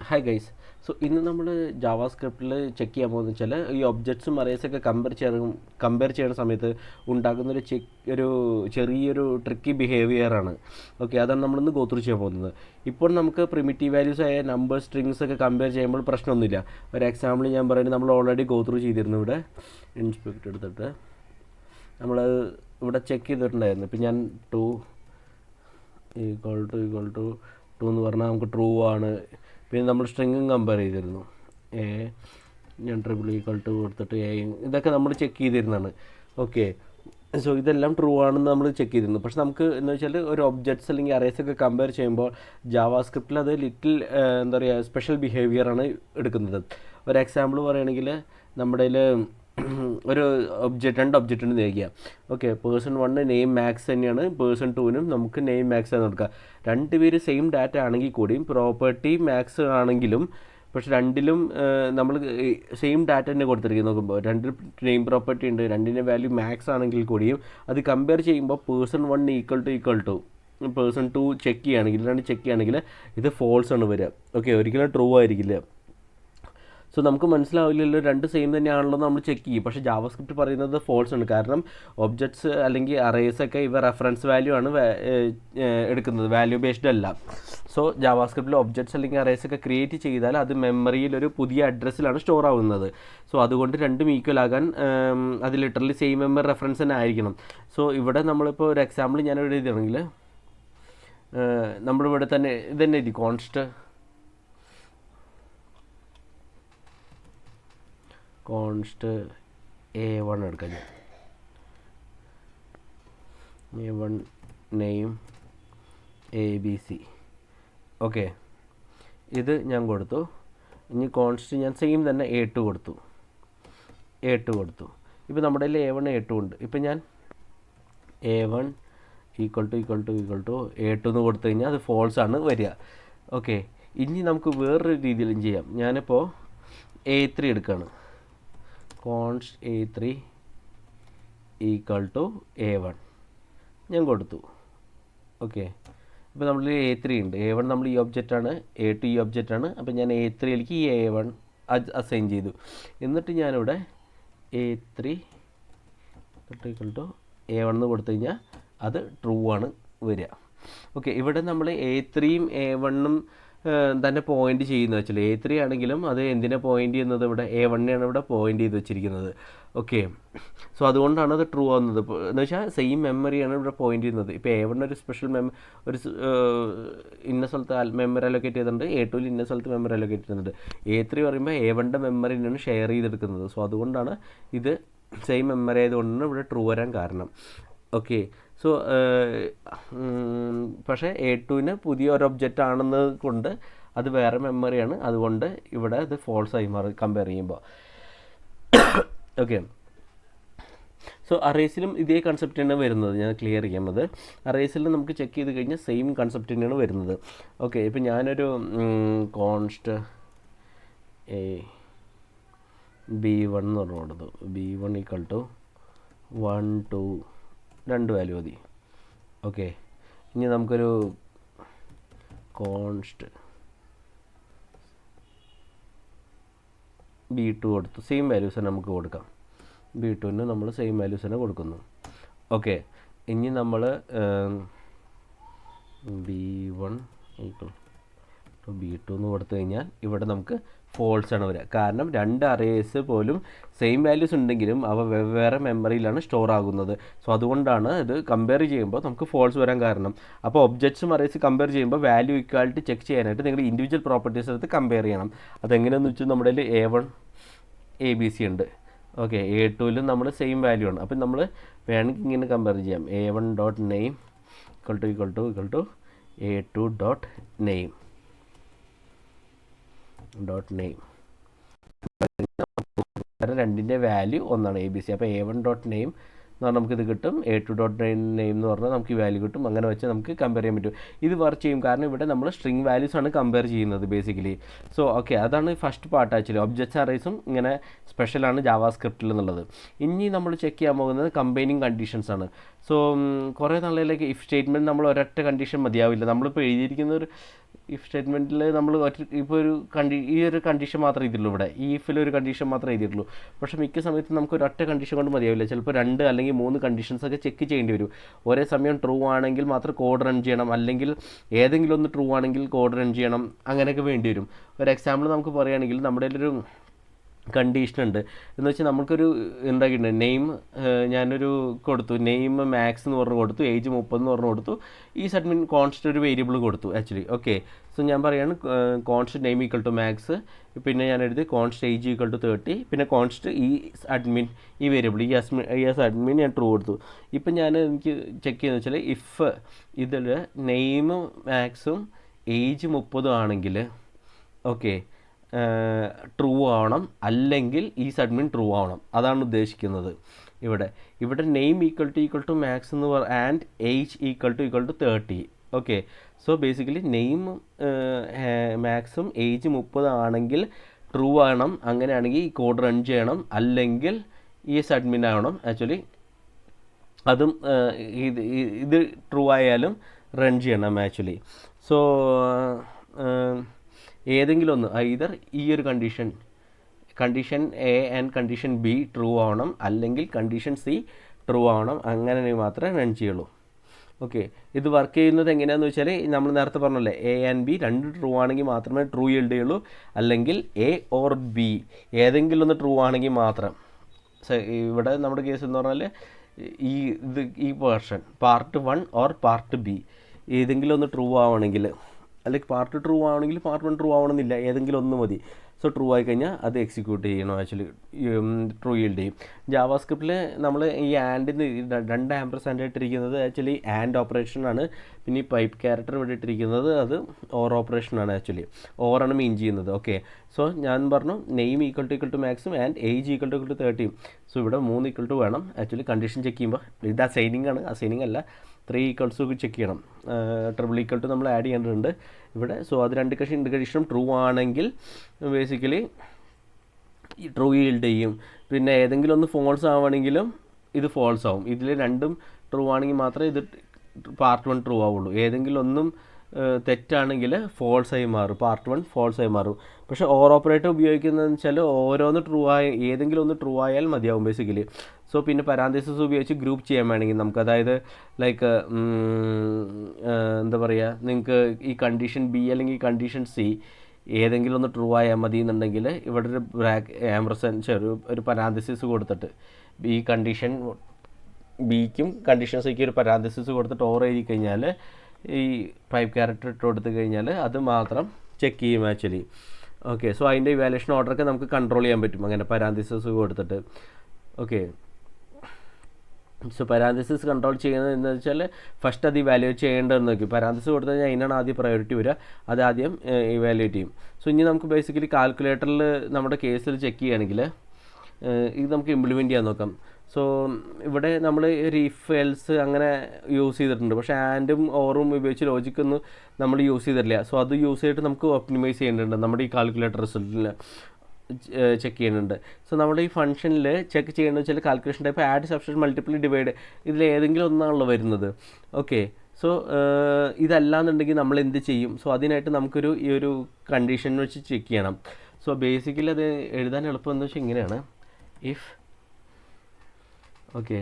Hi guys. So ഇന്ന് നമ്മൾ ജാവാസ്ക്രിപ്റ്റിൽ check ചെയ്യാൻ പോകുന്നത് വെച്ചാൽ ഈ ഒബ്ജക്ട്സും അറേസൊക്കെ കമ്പയർ ചെയ്യുന്ന സമയത്ത് ഉണ്ടാകുന്നൊരു ഒരു ചെറിയൊരു ട്രിക്കി ബിഹേവിയറാണ്. ഓക്കെ, അതാണ് നമ്മളിന്ന് ഗോ ത്രൂ ചെയ്യാൻ പോകുന്നത്. ഇപ്പോൾ നമുക്ക് പ്രിമിറ്റീവ് വാല്യൂസ് ആയ നമ്പർ സ്ട്രിങ്സ് ഒക്കെ കമ്പയർ ചെയ്യുമ്പോൾ പ്രശ്നമൊന്നുമില്ല. ഒരു എക്സാമ്പിൾ ഞാൻ പറയുന്നത് നമ്മൾ ഓൾറെഡി ഗോ ത്രൂ ചെയ്തിരുന്നു. ഇവിടെ ഇൻസ്പെക്ട് എടുത്തിട്ട് നമ്മൾ ഇവിടെ ചെക്ക് ചെയ്തിട്ടുണ്ടായിരുന്നു. ഇപ്പം ഞാൻ 2 = 2 എന്ന് പറഞ്ഞാൽ നമുക്ക് ട്രൂ ആണ്. പിന്നെ നമ്മൾ സ്ട്രിങ്ങും കമ്പയർ ചെയ്തിരുന്നു. ഞാൻ == കൊടുത്തിട്ട് ഇതൊക്കെ നമ്മൾ ചെക്ക് ചെയ്തിരുന്നതാണ്. ഓക്കെ, സോ ഇതെല്ലാം ട്രൂ ആണെന്ന് നമ്മൾ ചെക്ക് ചെയ്തിരുന്നു. പക്ഷെ നമുക്ക് എന്ന് വെച്ചാൽ ഒരു ഒബ്ജക്ട്സ് അല്ലെങ്കിൽ അറേസ് ഒക്കെ കമ്പയർ ചെയ്യുമ്പോൾ ജാവാസ്ക്രിപ്റ്റിൽ അത് ലിറ്റിൽ എന്താ പറയുക സ്പെഷ്യൽ ബിഹേവിയറാണ് എടുക്കുന്നത്. ഒരു എക്സാമ്പിൾ പറയുകയാണെങ്കിൽ നമ്മുടെ ഒരു രണ്ട് ഒബ്ജക്റ്റ് ഉണ്ട് നൽകിയ. ഓക്കെ, പേഴ്സൺ 1 നെയിം മാക്സ് തന്നെയാണ്, പേഴ്സൺ 2നും നമുക്ക് നെയിം മാക്സ് എന്ന് കൊടുക്കുക. രണ്ടുപേര് സെയിം ഡാറ്റ ആണെങ്കിൽ കൂടിയും പ്രോപ്പർട്ടി മാക്സ് ആണെങ്കിലും പക്ഷെ രണ്ടിലും നമ്മൾ സെയിം ഡാറ്റ തന്നെ കൊടുത്തിരിക്കുന്നത് നോക്കുമ്പോൾ രണ്ട് നെയിം പ്രോപ്പർട്ടി ഉണ്ട്, രണ്ടിൻ്റെ വാല്യൂ മാക്സ് ആണെങ്കിൽ കൂടിയും അത് കമ്പയർ ചെയ്യുമ്പോൾ പേഴ്സൺ 1 == പേഴ്സൺ 2 ചെക്ക് ചെയ്യുകയാണെങ്കിൽ ഇത് ഫോൾസ് ആണ് വരിക. ഓക്കെ, ഒരിക്കലും ട്രൂ ആയിരിക്കില്ല. സോ നമുക്ക് മനസ്സിലാവില്ലല്ലോ രണ്ട് സെയിം തന്നെയാണല്ലോ നമ്മൾ ചെക്ക് ചെയ്യും. പക്ഷേ ജാവാസ്ക്രിപ്റ്റ് പറയുന്നത് ഫോൾസ് ആണ്. കാരണം ഒബ്ജക്ട്സ് അല്ലെങ്കിൽ അറേസൊക്കെ ഇവ റെഫറൻസ് വാല്യൂ ആണ് എടുക്കുന്നത്, വാല്യൂ ബേസ്ഡ് അല്ല. സോ ജാവാസ്ക്രിപ്റ്റിൽ ഒബ്ജക്ട്സ് അല്ലെങ്കിൽ അറേസൊക്കെ ക്രിയേറ്റ് ചെയ്താൽ അത് മെമ്മറിയിൽ ഒരു പുതിയ അഡ്രസ്സിലാണ് സ്റ്റോർ ആവുന്നത്. സോ അതുകൊണ്ട് രണ്ടും ഈക്വൽ ആകാൻ അത് ലിറ്ററലി സെയിം മെമ്മറി റെഫറൻസ് തന്നെ ആയിരിക്കണം. സോ ഇവിടെ നമ്മളിപ്പോൾ ഒരു എക്സാമ്പിൾ ഞാൻ ഇവിടെ എഴുതുകയാണെങ്കിൽ നമ്മളിവിടെ തന്നെ ഇതന്നെ എഴുതി കോൺസ്റ്റ് A1 എടുക്കാം. ഞാൻ A1 നെയിം ABC. ഓക്കെ, ഇത് ഞാൻ കൊടുത്തു. ഇനി കോൺസ്റ്റ് ഞാൻ സെയിം തന്നെ A2 കൊടുത്തു. ഇപ്പോൾ നമ്മുടെ കയ്യിൽ A1 A2 ഉണ്ട്. ഇപ്പോൾ ഞാൻ A1 == A2 എന്ന് കൊടുത്തു കഴിഞ്ഞാൽ അത് ഫോൾസ് ആണ് വരിക. ഓക്കെ, ഇനി നമുക്ക് വേറൊരു രീതിയിലും ചെയ്യാം. ഞാനിപ്പോൾ A3 എടുക്കുകയാണ്. const A3 = A1 ഞാൻ കൊടുത്തു. ഓക്കെ, ഇപ്പോൾ നമ്മൾ A3 ഉണ്ട്. A1 നമ്മൾ ഈ ഒബ്ജക്റ്റാണ്, A2 ഈ ഒബ്ജക്റ്റാണ്. അപ്പോൾ ഞാൻ A3യിലേക്ക് ഈ A1 അസൈൻ ചെയ്തു. എന്നിട്ട് ഞാനിവിടെ A3 = A1 എന്ന് കൊടുത്തു കഴിഞ്ഞാൽ അത് ട്രൂ ആണ് വരിക. ഓക്കെ, ഇവിടെ നമ്മൾ A3യും A1ഉം തന്നെ പോയിന്റ് ചെയ്യുന്നത് വെച്ചാൽ A3 ആണെങ്കിലും അത് എന്തിനെ പോയിന്റ് ചെയ്യുന്നത്, ഇവിടെ A1നെയാണ് ഇവിടെ പോയിന്റ് ചെയ്ത് വെച്ചിരിക്കുന്നത്. ഓക്കെ, സോ അതുകൊണ്ടാണ് അത് ട്രൂ ആവുന്നത്. എന്ന് വെച്ചാൽ സെയിം മെമ്മറിയാണ് ഇവിടെ പോയിന്റ് ചെയ്യുന്നത്. ഇപ്പോൾ A1 ഒരു സ്പെഷ്യൽ ഒരു ഇന്ന സ്ഥലത്ത് മെമ്മറി അലൊക്കേറ്റ് ചെയ്തിട്ടുണ്ട്, A2ൽ ഇന്ന സ്ഥലത്ത് മെമ്മറി അലൊക്കേറ്റ് ചെയ്തിട്ടുണ്ട്. A3 പറയുമ്പോൾ A1ൻ്റെ മെമ്മറിനാണ് ഷെയർ ചെയ്തെടുക്കുന്നത്. സോ അതുകൊണ്ടാണ് ഇത് സെയിം മെമ്മറി ആയതുകൊണ്ടാണ് ഇവിടെ ട്രൂ വരാൻ കാരണം. ഓക്കെ, സോ പക്ഷേ A2ന് പുതിയ ഒരു ഒബ്ജക്റ്റ് ആണെന്ന് കൊണ്ട് അത് വേറെ മെമ്മറിയാണ്, അതുകൊണ്ട് ഇവിടെ ഇത് ഫോൾസ് ആയി മാറി കമ്പയർ ചെയ്യുമ്പോൾ. ഓക്കെ, സോ അറേസിലും ഇതേ കൺസെപ്റ്റ് തന്നെയാണ് വരുന്നത്. ഞാൻ ക്ലിയർ ചെയ്യുന്നത് അറേസിൽ നമുക്ക് ചെക്ക് ചെയ്ത് കഴിഞ്ഞാൽ സെയിം കൺസെപ്റ്റ് തന്നെയാണ് വരുന്നത്. ഓക്കെ, ഇപ്പം ഞാനൊരു കോൺസ്റ്റ് B1 എന്ന് പറഞ്ഞു കൊടുത്തു. B1 = 1 2 2 വാല്യൂ മതി. ഓക്കെ, ഇനി നമുക്കൊരു കോൺസ്റ്റ് B2 കൊടുത്തു. സെയിം വാല്യൂസ് തന്നെ നമുക്ക് കൊടുക്കാം. B2ന് നമ്മൾ സെയിം വാല്യൂസ് തന്നെ കൊടുക്കുന്നു. ഓക്കെ, ഇനി നമ്മൾ B1 = B2 എന്ന് കൊടുത്തു കഴിഞ്ഞാൽ ഇവിടെ നമുക്ക് ഫോൾസ് ആണ് വരിക. കാരണം രണ്ട് അറേസ് പോലും സെയിം വാല്യൂസ് ഉണ്ടെങ്കിലും അവ വെവ്വേറെ മെമ്മറിയിലാണ് സ്റ്റോർ ആകുന്നത്. സോ അതുകൊണ്ടാണ് ഇത് കമ്പയർ ചെയ്യുമ്പോൾ നമുക്ക് ഫോൾസ് വരാൻ കാരണം. അപ്പോൾ ഒബ്ജക്ട്സും അറേസ് കമ്പയർ ചെയ്യുമ്പോൾ വാല്യൂ ഇക്വാലിറ്റി ചെക്ക് ചെയ്യാനായിട്ട് നിങ്ങൾ ഇൻഡിവിജ്വൽ പ്രോപ്പർട്ടീസ് എടുത്ത് കമ്പയർ ചെയ്യണം. അതെങ്ങനെയാണെന്ന് വെച്ചാൽ നമ്മുടെ A1 ABC ഉണ്ട്. ഓക്കെ, A2ലും നമ്മൾ സെയിം വാല്യൂ ആണ്. അപ്പം നമ്മൾ വേണമെങ്കിൽ ഇങ്ങനെ കമ്പയർ ചെയ്യാം. A1.name = A2.name. രണ്ടിൻ്റെ വാല്യൂ ഒന്നാണ് ABC. അപ്പോൾ A1.name എന്ന് പറഞ്ഞാൽ നമുക്കിത് കിട്ടും. a2.നെയിം എന്ന് പറഞ്ഞാൽ നമുക്ക് ഈ വാല്യൂ കിട്ടും. അങ്ങനെ വെച്ച് നമുക്ക് കമ്പയർ ചെയ്യാൻ പറ്റും. ഇത് വർക്ക് ചെയ്യും, കാരണം ഇവിടെ നമ്മൾ സ്ട്രിങ് വാല്യൂസ് ആണ് കമ്പയർ ചെയ്യുന്നത് ബേസിക്കലി. സോ ഓക്കെ, അതാണ് ഫസ്റ്റ് പാർട്ട്. ആക്ച്വലി ഒബ്ജക്ട്സ് അറേസും ഇങ്ങനെ സ്പെഷ്യലാണ് ജാവാസ്ക്രിപ്റ്റിൽ എന്നുള്ളത്. ഇനി നമ്മൾ ചെക്ക് ചെയ്യാൻ പോകുന്നത് കമ്പൈനിങ് കണ്ടീഷൻസ് ആണ്. സോ കുറേ നാളിലേക്ക് ഇഫ് സ്റ്റേറ്റ്മെൻറ്റ് നമ്മൾ ഒരൊറ്റ കണ്ടീഷൻ മതിയാവില്ല. നമ്മളിപ്പോൾ എഴുതിയിരിക്കുന്ന ഒരു ഇഫ് സ്റ്റേറ്റ്മെൻറ്റിൽ നമ്മൾ ഇപ്പോൾ ഈ ഒരു കണ്ടീഷൻ മാത്രമേ എഴുതിയുള്ളൂ. ഇവിടെ ഈ ഇഫിലൊരു കണ്ടീഷൻ മാത്രമേ എഴുതിയിട്ടുള്ളൂ. പക്ഷേ മിക്ക സമയത്ത് നമുക്ക് ഒരൊറ്റ കണ്ടീഷൻ കൊണ്ട് മതിയാവില്ല. ചിലപ്പോൾ 2 അല്ലെങ്കിൽ 3 കണ്ടീഷൻസൊക്കെ ചെക്ക് ചെയ്യേണ്ടി വരും. ഒരേ സമയം ട്രൂ ആണെങ്കിൽ മാത്രം കോഡ് റൺ ചെയ്യണം, അല്ലെങ്കിൽ ഏതെങ്കിലും ഒന്ന് ട്രൂ ആണെങ്കിൽ കോഡ് റൺ ചെയ്യണം, അങ്ങനെയൊക്കെ വേണ്ടി വരും. ഒരു എക്സാമ്പിൾ നമുക്ക് പറയുകയാണെങ്കിൽ നമ്മുടെ ഒരു കണ്ടീഷൻ ഉണ്ട് എന്ന് വെച്ചാൽ നമുക്കൊരു ഉണ്ടാക്കിയിട്ടുണ്ട്. ഞാനൊരു കൊടുത്തു, നെയിം മാക്സ് എന്ന് പറഞ്ഞ് കൊടുത്തു, ഏജ് 30 എന്ന് പറഞ്ഞ് കൊടുത്തു, ഈ അഡ്മിൻ കോൺസ്റ്റ് ഒരു വേരിയബിൾ കൊടുത്തു ആക്ച്വലി. ഓക്കെ, സോ ഞാൻ പറയാണ് const name equal to max, പിന്നെ ഞാൻ എഴുതി കോൺസ്റ്റ് ഏജ് ഈക്വൽ ടു 30, പിന്നെ കോൺസ്റ്റ് ഈ അഡ്മിൻ ഈ വേരിയബിൾ ഈ അഡ്മിൻ ഞാൻ ട്രൂ കൊടുത്തു. ഇപ്പം എനിക്ക് ചെക്ക് ചെയ്യുന്നത് വെച്ചാൽ ഇഫ് ഇതിൽ നെയിമും മാക്സും ഏജ് 30 ആണെങ്കിൽ ഓക്കെ ട്രൂ ആവണം, അല്ലെങ്കിൽ ഈ അഡ്മിൻ ട്രൂ ആവണം. അതാണ് ഉദ്ദേശിക്കുന്നത്. ഇവിടെ നെയിം ഈക്വൽ ടു മാക്സ് എന്ന് and age equal to 30. Okay, so basically നെയിമും മാക്സും ഏജ് 30 ആണെങ്കിൽ ട്രൂ ആവണം. അങ്ങനെയാണെങ്കിൽ ഈ കോഡ് റൺ ചെയ്യണം, അല്ലെങ്കിൽ ഈ അഡ്മിൻ ആവണം ആക്ച്വലി. അതും ഇത് ട്രൂ ആയാലും റൺ ചെയ്യണം ആക്ച്വലി. സോ ഏതെങ്കിലും ഒന്ന് ഐദർ ഈ ഒരു condition A and condition be true ആവണം, അല്ലെങ്കിൽ കണ്ടീഷൻ സി ട്രൂ ആവണം. അങ്ങനെ മാത്രമേ റൺ ചെയ്യുള്ളൂ. ഓക്കെ, ഇത് വർക്ക് ചെയ്യുന്നത് എങ്ങനെയാണെന്ന് വെച്ചാൽ നമ്മൾ നേരത്തെ പറഞ്ഞല്ലേ, എ ആൻഡ് ബി രണ്ട് ട്രൂ ആണെങ്കിൽ മാത്രമേ ട്രൂ yield ചെയ്യുള്ളൂ, അല്ലെങ്കിൽ എ ഓർ ബി ഏതെങ്കിലും ഒന്ന് ട്രൂ ആണെങ്കിൽ മാത്രം. ഇവിടെ നമ്മുടെ കേസ് എന്ന് പറഞ്ഞാൽ ഈ portion part 1 or part B ഏതെങ്കിലും ഒന്ന് ട്രൂ ആവണമെങ്കിൽ, അല്ലെങ്കിൽ പാർട്ട് ട്രൂ ആവണമെങ്കിൽ പാർട്ട് 1 ട്രൂ ആവണമെന്നില്ല, ഏതെങ്കിലും ഒന്ന് മതി. സോ ട്രൂ ആയി കഴിഞ്ഞാൽ അത് എക്സിക്യൂട്ട് ചെയ്യണം ആക്ച്വലി, ട്രൂ yield ചെയ്യും. ജാവാസ്ക്രിപ്റ്റിൽ നമ്മൾ ഈ ആൻഡിന് 2 ആംപർസാൻഡ് ആയിട്ടിരിക്കുന്നത് ആക്ച്വലി ആൻഡ് ഓപ്പറേഷനാണ്. പിന്നെ ഈ പൈപ്പ് ക്യാരക്ടർ ഇവിടെ ഇട്ടിരിക്കുന്നത് അത് ഓർ ഓപ്പറേഷനാണ് ആക്ച്വലി. ഓറാണ് മീൻ ചെയ്യുന്നത്. ഓക്കെ, സോ ഞാൻ പറഞ്ഞു നെയിം ഈക്വൽ ടു മാക്സും and age equal to 30. So ഇവിടെ 3 ഈക്വൽ ടു വേണം ആക്ച്വലി. കണ്ടീഷൻ ചെക്ക് ചെയ്യുമ്പോൾ ഇത് അസൈനിങ് ആണ്, അസൈനിങ് അല്ല, 3 ഈക്വൽസ് ചെക്ക് ചെയ്യണം. ട്രിപ്പിൾ ഈക്വൽ ടു നമ്മൾ ആഡ് ചെയ്യേണ്ടതുണ്ട് ഇവിടെ. സോ അത് 2 കണ്ടീഷനും ട്രൂ ആണെങ്കിൽ ബേസിക്കലി ട്രൂ yield ചെയ്യും. പിന്നെ ഏതെങ്കിലും ഒന്ന് ഫോൾസ് ആവുകയാണെങ്കിലും ഇത് ഫോൾസ് ആവും. ഇതിൽ രണ്ടും ട്രൂ ആണെങ്കിൽ മാത്രമേ ഇത് പാർട്ട് 1 ട്രൂ ആവുള്ളൂ. ഏതെങ്കിലും ഒന്നും തെറ്റാണെങ്കിൽ ഫോൾസായി മാറും, പാർട്ട് 1 ഫോൾസായി മാറും. പക്ഷേ ഓർ ഓപ്പറേറ്റർ ഉപയോഗിക്കുന്നതെന്ന് വെച്ചാൽ ഓരോന്ന് ഏതെങ്കിലും ഒന്ന് ട്രൂ ആയാൽ മതിയാവും ബേസിക്കലി. സോ പിന്നെ പരാന്തസിസ് ഉപയോഗിച്ച് ഗ്രൂപ്പ് ചെയ്യാൻ വേണമെങ്കിൽ നമുക്ക്, അതായത് ലൈക്ക് എന്താ പറയുക, നിങ്ങൾക്ക് ഈ കണ്ടീഷൻ ബി അല്ലെങ്കിൽ കണ്ടീഷൻ സി ഏതെങ്കിലും ഒന്ന് ട്രൂ ആയാൽ മതി എന്നുണ്ടെങ്കിൽ ഇവിടെ ഒരു ആംപർസാൻഡ് ഒരു പരാന്തസിസ് കൊടുത്തിട്ട് ഈ കണ്ടീഷൻ ബിക്കും കണ്ടീഷൻ സിക്കും ഒരു പരാന്തസിസ് കൊടുത്തിട്ട് ഓർ എഴുതി കഴിഞ്ഞാൽ ഈ പൈപ്പ് ക്യാരക്ടർ ഇട്ട് കൊടുത്തു കഴിഞ്ഞാൽ അത് മാത്രം ചെക്ക് ചെയ്യും ആക്ച്വലി. ഓക്കെ, സോ അതിൻ്റെ ഇവാലുവേഷൻ ഓർഡറൊക്കെ നമുക്ക് കൺട്രോൾ ചെയ്യാൻ പറ്റും അങ്ങനെ പരാന്തസിസ് കൊടുത്തിട്ട്. ഓക്കെ, സോ പരാന്തസിസ് കൺട്രോൾ ചെയ്യുന്നത് എന്ന് വെച്ചാൽ ഫസ്റ്റ് അത് ഇവാലുവേറ്റ് ചെയ്യേണ്ടതെന്ന് നോക്കി. പരാന്തസിസ് കൊടുത്തു കഴിഞ്ഞാൽ അതിനാണ് ആദ്യം പ്രയോറിറ്റി വരിക, അത് ആദ്യം ഇവാലുവേറ്റ് ചെയ്യും. സോ ഇനി നമുക്ക് ബേസിക്കലി കാൽക്കുലേറ്ററിൽ നമ്മുടെ കേസിൽ ചെക്ക് ചെയ്യുകയാണെങ്കിൽ ഇത് നമുക്ക് ഇംപ്ലിമെൻറ്റ് ചെയ്യാൻ നോക്കാം. സോ ഇവിടെ നമ്മൾ ഒരു ഇഫ് എൽസ് അങ്ങനെ യൂസ് ചെയ്തിട്ടുണ്ട്, പക്ഷേ ആൻഡും ഓറും ഉപയോഗിച്ച് ലോജിക്കൊന്നും നമ്മൾ യൂസ് ചെയ്തിട്ടില്ല. സോ അത് യൂസ് ചെയ്തിട്ട് നമുക്ക് ഒപ്റ്റിമൈസ് ചെയ്യേണ്ടതുണ്ട്, നമ്മുടെ ഈ കാൽക്കുലേറ്റർ റിസൾട്ടിൽ ചെക്ക് ചെയ്യുന്നുണ്ട്. സോ നമ്മുടെ ഈ ഫംഗ്ഷനിൽ ചെക്ക് ചെയ്യേണ്ടത് വെച്ചാൽ calculation type add, subtract, multiply, divide ഇതിൽ ഏതെങ്കിലും ഒന്നാണല്ലോ വരുന്നത്. ഓക്കെ, സോ ഇതല്ലാന്നുണ്ടെങ്കിൽ നമ്മൾ എന്ത് ചെയ്യും? സോ അതിനായിട്ട് നമുക്കൊരു ഈ ഒരു കണ്ടീഷൻ വെച്ച് ചെക്ക് ചെയ്യണം. സോ ബേസിക്കലി അത് എഴുതാൻ എളുപ്പം എന്ന് വെച്ചാൽ ഇങ്ങനെയാണ്. ഇഫ് ഓക്കെ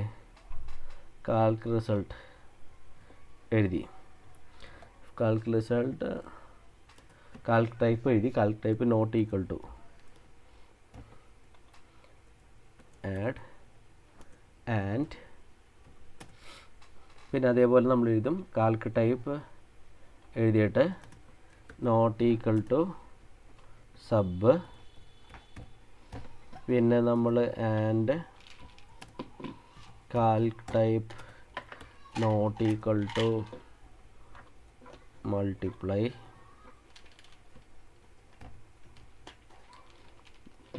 കാൽക്ക് റിസൾട്ട് എഴുതി, കാൽക്ക് റിസൾട്ട് കാൽക്ക് ടൈപ്പ് എഴുതി, calc type not equal to add and, പിന്നെ അതേപോലെ നമ്മൾ എഴുതും കാൽക്ക് ടൈപ്പ് എഴുതിയിട്ട് നോട്ട് ഈക്വൽ ടു സബ്, പിന്നെ നമ്മൾ and calc type not equal to multiply,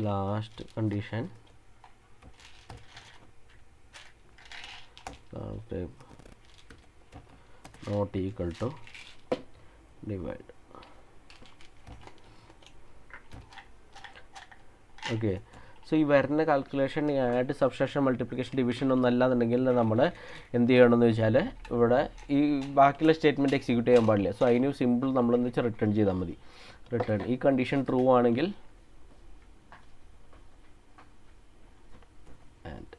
last condition type not equal to divide. Okay. So ഈ വരുന്ന calculation add, subtraction, multiplication, division ഒന്നും അല്ലാന്നുണ്ടെങ്കിൽ നമ്മൾ എന്ത് ചെയ്യണമെന്ന് വെച്ചാൽ ഇവിടെ ഈ ബാക്കിയുള്ള സ്റ്റേറ്റ്മെൻറ്റ് എക്സിക്യൂട്ട് ചെയ്യാൻ പാടില്ല. സോ അതിന് സിമ്പിൾ നമ്മളെന്ന് വെച്ചാൽ റിട്ടേൺ ചെയ്താൽ മതി. റിട്ടേൺ ഈ കണ്ടീഷൻ ട്രൂ ആണെങ്കിൽ ആൻഡ്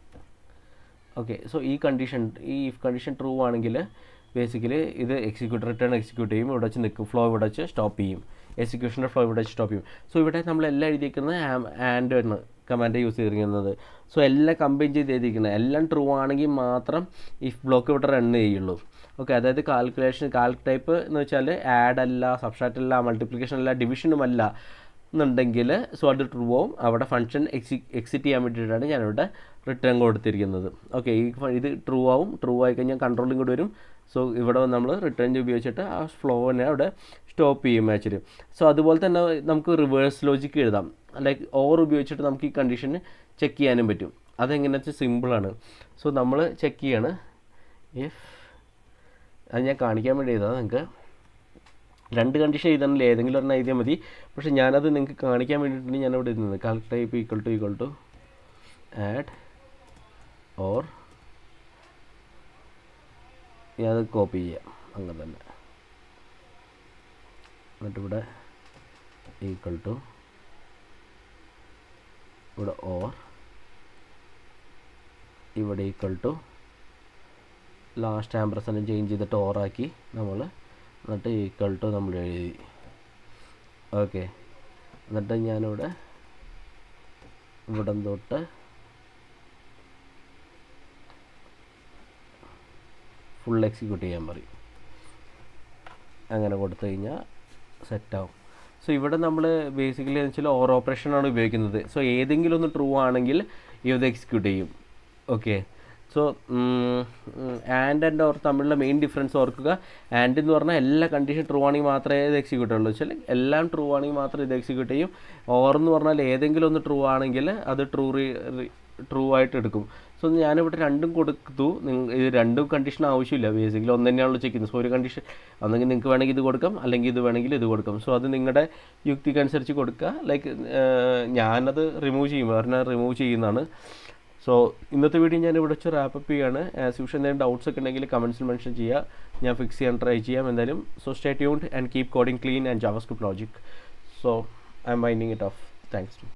ഓക്കെ. സോ ഈ കണ്ടീഷൻ, ഈ ഇഫ് കണ്ടീഷൻ ട്രൂ ആണെങ്കിൽ ബേസിക്കലി ഇത് റിട്ടേൺ എക്സിക്യൂട്ട് ചെയ്യും. ഇവിടെ വെച്ച് നിൽക്കും, ഫ്ലോ ഇവിടെ വെച്ച് സ്റ്റോപ്പ് ചെയ്യും, എക്സിക്യൂഷൻ്റെ ഫ്ലോ ഇവിടെ വെച്ച് സ്റ്റോപ്പ് ചെയ്യും. സോ ഇവിടെ നമ്മളെല്ലാം എഴുതിയിരിക്കുന്നത് ആൻഡ് ആണ് കമാൻഡ് യൂസ് ചെയ്തിരിക്കുന്നത്. സോ എല്ലാം കമ്പൈൻ ചെയ്ത് എഴുതിയിരിക്കുന്നത്, എല്ലാം ട്രൂ ആണെങ്കിൽ മാത്രം ഇഫ് ബ്ലോക്ക് ഇവിടെ റൺ ചെയ്യുള്ളൂ. ഓക്കെ. അതായത് കാൽക്കുലേഷൻ, ടൈപ്പ് എന്ന് വെച്ചാൽ ആഡ് അല്ല, സബ്സ്ട്രാക്റ്റ് അല്ല, മൾട്ടിപ്ലിക്കേഷൻ അല്ല, ഡിവിഷനും അല്ല എന്നുണ്ടെങ്കിൽ സോ അത് ട്രൂ ആവും. അവിടെ ഫംഗ്ഷൻ എക്സിറ്റ് ചെയ്യാൻ വേണ്ടിയിട്ടാണ് ഞാനിവിടെ റിട്ടേൺ കൊടുത്തിരിക്കുന്നത്. ഓക്കെ. ഇത് ട്രൂ ആവും. ട്രൂ ആയി കഴിഞ്ഞാൽ കൺട്രോളിങ് കൂടി വരും. സോ ഇവിടെ നമ്മൾ റിട്ടേൺ ഉപയോഗിച്ചിട്ട് ആ ഫ്ലോനെ അവിടെ സ്റ്റോപ്പ് ചെയ്യും ആക്ച്വലി. സോ അതുപോലെ തന്നെ നമുക്ക് റിവേഴ്സ് ലോജിക്ക് എഴുതാം. ലൈക്ക് ഓർ ഉപയോഗിച്ചിട്ട് നമുക്ക് ഈ കണ്ടീഷൻ ചെക്ക് ചെയ്യാനും പറ്റും. അതെങ്ങനെയാണെന്ന് വെച്ചാൽ സിമ്പിളാണ്. സോ നമ്മൾ ചെക്ക് ചെയ്യാണ് ഇഫ്, അത് ഞാൻ കാണിക്കാൻ വേണ്ടി എഴുതാം. നിങ്ങൾക്ക് 2 കണ്ടീഷൻ എഴുതാനില്ല, ഏതെങ്കിലും ഒരെണ്ണം എഴുതിയാൽ മതി. പക്ഷേ ഞാനത് നിങ്ങൾക്ക് കാണിക്കാൻ വേണ്ടിയിട്ടാണ് ഞാനിവിടെ ഇരുന്നത്. Calc type equal to add or, ഞാനത് കോപ്പി ചെയ്യാം അങ്ങനെ തന്നെ. എന്നിട്ടിവിടെ ഈക്വൽ ടു, ഇവിടെ ഓർ, ഇവിടെ equal to, last ampersand change ചെയ്തിട്ട് ഓറാക്കി നമ്മൾ, എന്നിട്ട് ഈക്വൽ ടു നമ്മൾ എഴുതി. ഓക്കെ. എന്നിട്ട് ഞാനിവിടെ ഇവിടം തൊട്ട് ഫുൾ എക്സിക്യൂട്ട് ചെയ്യാൻ പറയും. അങ്ങനെ കൊടുത്തു കഴിഞ്ഞാൽ സെറ്റാവും. സോ ഇവിടെ നമ്മൾ ബേസിക്കലി എന്ന് വെച്ചാൽ ഓർ ഓപ്പറേഷനാണ് ഉപയോഗിക്കുന്നത്. സോ ഏതെങ്കിലും ഒന്ന് ട്രൂ ആണെങ്കിൽ ഇത് എക്സിക്യൂട്ട് ചെയ്യും. ഓക്കെ. സോ ആൻഡ് ഓർ തമ്മിലുള്ള മെയിൻ ഡിഫറൻസ് ഓർക്കുക. ആൻഡ് എന്ന് പറഞ്ഞാൽ എല്ലാ കണ്ടീഷൻ ട്രൂ ആണെങ്കിൽ മാത്രമേ ഇത് എക്സിക്യൂട്ട് ചെയ്യുള്ളൂ. വെച്ചാൽ എല്ലാം ട്രൂ ആണെങ്കിൽ മാത്രം ഇത് എക്സിക്യൂട്ട് ചെയ്യും. ഓർ എന്ന് പറഞ്ഞാൽ ഏതെങ്കിലും ഒന്ന് ട്രൂ ആണെങ്കിൽ അത് ട്രൂ ആയിട്ട് എടുക്കും. സോ ഞാനിവിടെ രണ്ടും കൊടുത്തു. ഇത് രണ്ടും കണ്ടീഷൻ ആവശ്യമില്ല, ബേസിക്കലി ഒന്ന് തന്നെയാണല്ലോ ചെക്കുന്നത്. സോ ഒരു കണ്ടീഷൻ ഒന്നെങ്കിൽ നിങ്ങൾക്ക് വേണമെങ്കിൽ ഇത് കൊടുക്കാം, അല്ലെങ്കിൽ ഇത് വേണമെങ്കിൽ ഇത് കൊടുക്കാം. സോ അത് നിങ്ങളുടെ യുക്തിക്കനുസരിച്ച് കൊടുക്കുക. ലൈക്ക് ഞാനത് റിമൂവ് ചെയ്യും, പറഞ്ഞാൽ റിമൂവ് ചെയ്യുന്നതാണ്. സോ ഇന്നത്തെ വീഡിയോ ഞാൻ ഇവിടെ വെച്ച് റാപ്പപ്പ് ചെയ്യുകയാണ്. ആസ് യൂഷ്വൽ എന്തെങ്കിലും ഡൗട്ട്സ് ഒക്കെ ഉണ്ടെങ്കിൽ കമൻസിൽ മെൻഷൻ ചെയ്യുക, ഞാൻ ഫിക്സ് ചെയ്യാൻ ട്രൈ ചെയ്യാം എന്തായാലും. So stay tuned and keep coding clean and JavaScript logic. So I M winding it off. Thanks.